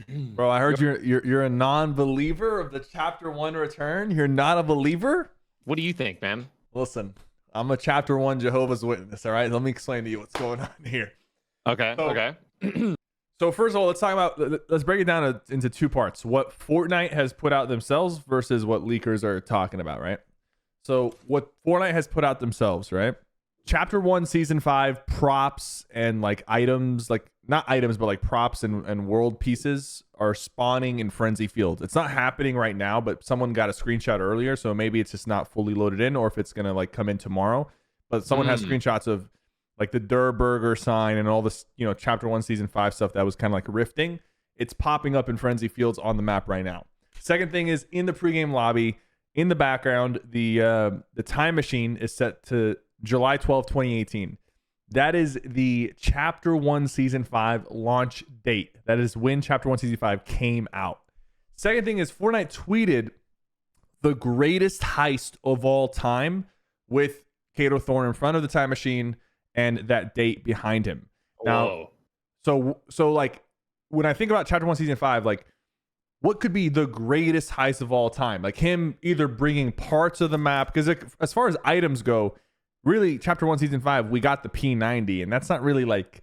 Bro, I heard you're a non-believer of the chapter 1 return. You're not a believer? What do you think, man? Listen, I'm a chapter 1 Jehovah's Witness, all right? Let me explain to you what's going on here. Okay, okay. So first of all, let's break it down into two parts. What Fortnite has put out themselves versus what leakers are talking about, right? So what Fortnite has put out themselves, right? Chapter 1, Season 5 props and like items, like not items, but like props and world pieces are spawning in Frenzy Fields. It's not happening right now, but someone got a screenshot earlier, so maybe it's just not fully loaded in, or if it's gonna like come in tomorrow. But someone has screenshots of like the Der Burger sign and all this, you know, Chapter 1, Season 5 stuff that was kind of like rifting. It's popping up in Frenzy Fields on the map right now. Second thing is in the pregame lobby, in the background, the time machine is set to July 12th, 2018. That is the Chapter 1 Season 5 launch date. That is when Chapter 1 Season 5 came out. Second thing is Fortnite tweeted the greatest heist of all time with Kato Thorne in front of the time machine and that date behind him. Now, so like when I think about Chapter 1 Season 5, like what could be the greatest heist of all time? Like him either bringing parts of the map, because like, as far as items go, really, Chapter 1 Season 5, we got the P90, and that's not really like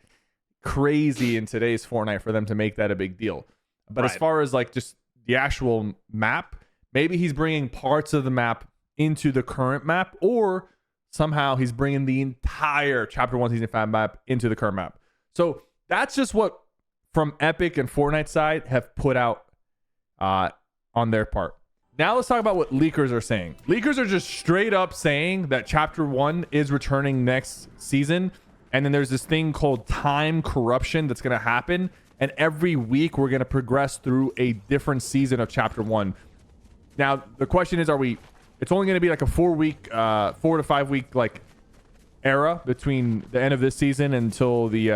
crazy in today's Fortnite for them to make that a big deal. But as far as like just the actual map, maybe he's bringing parts of the map into the current map, or somehow he's bringing the entire Chapter 1 Season 5 map into the current map. So that's just what from Epic and Fortnite side have put out on their part. Now let's talk about what leakers are saying. Leakers are just straight up saying that Chapter 1 is returning next season. And then there's this thing called time corruption that's going to happen. And every week we're going to progress through a different season of Chapter 1. Now, the question is, it's only going to be like a 4 to 5 week like era between the end of this season until the,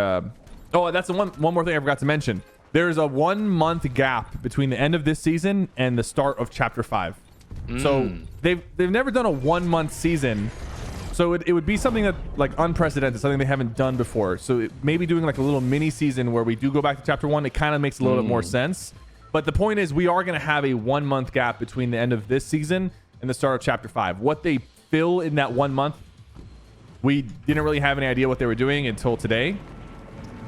oh, that's the one more thing I forgot to mention. There's a 1 month gap between the end of this season and the start of Chapter 5. So they've never done a 1 month season. So it would be something that like unprecedented, something they haven't done before. So maybe doing like a little mini season where we do go back to Chapter 1, it kind of makes a little bit more sense. But the point is, we are going to have a 1 month gap between the end of this season and the start of Chapter 5. What they fill in that 1 month, we didn't really have any idea what they were doing until today.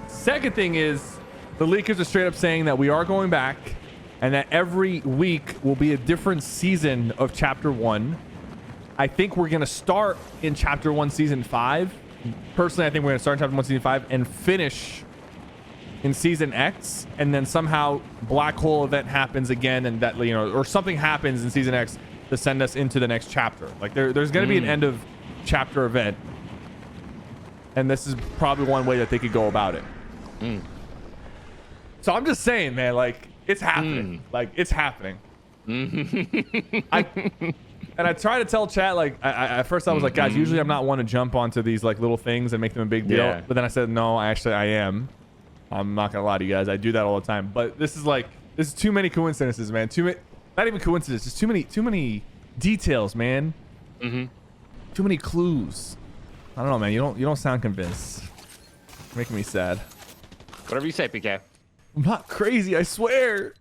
Second thing is, the leakers are straight up saying that we are going back and that every week will be a different season of Chapter 1. I think we're going to start in Chapter 1 Season 5. Personally, I think we're going to start in Chapter 1 Season 5 and finish in Season X, and then somehow Black Hole event happens again, and that, you know, or something happens in Season X to send us into the next chapter. Like there's going to be an end of chapter event, and this is probably one way that they could go about it. So I'm just saying, man, like it's happening. Like it's happening. I try to tell chat, like at first I was like, guys, usually I'm not one to jump onto these like little things and make them a big deal. But then I said, no, I am. I'm not gonna lie to you guys. I do that all the time. But this is too many coincidences, man. Not even coincidences. Too many details, man. Too many clues. I don't know, man. You don't sound convinced. You're making me sad. Whatever you say, PK. I'm not crazy, I swear.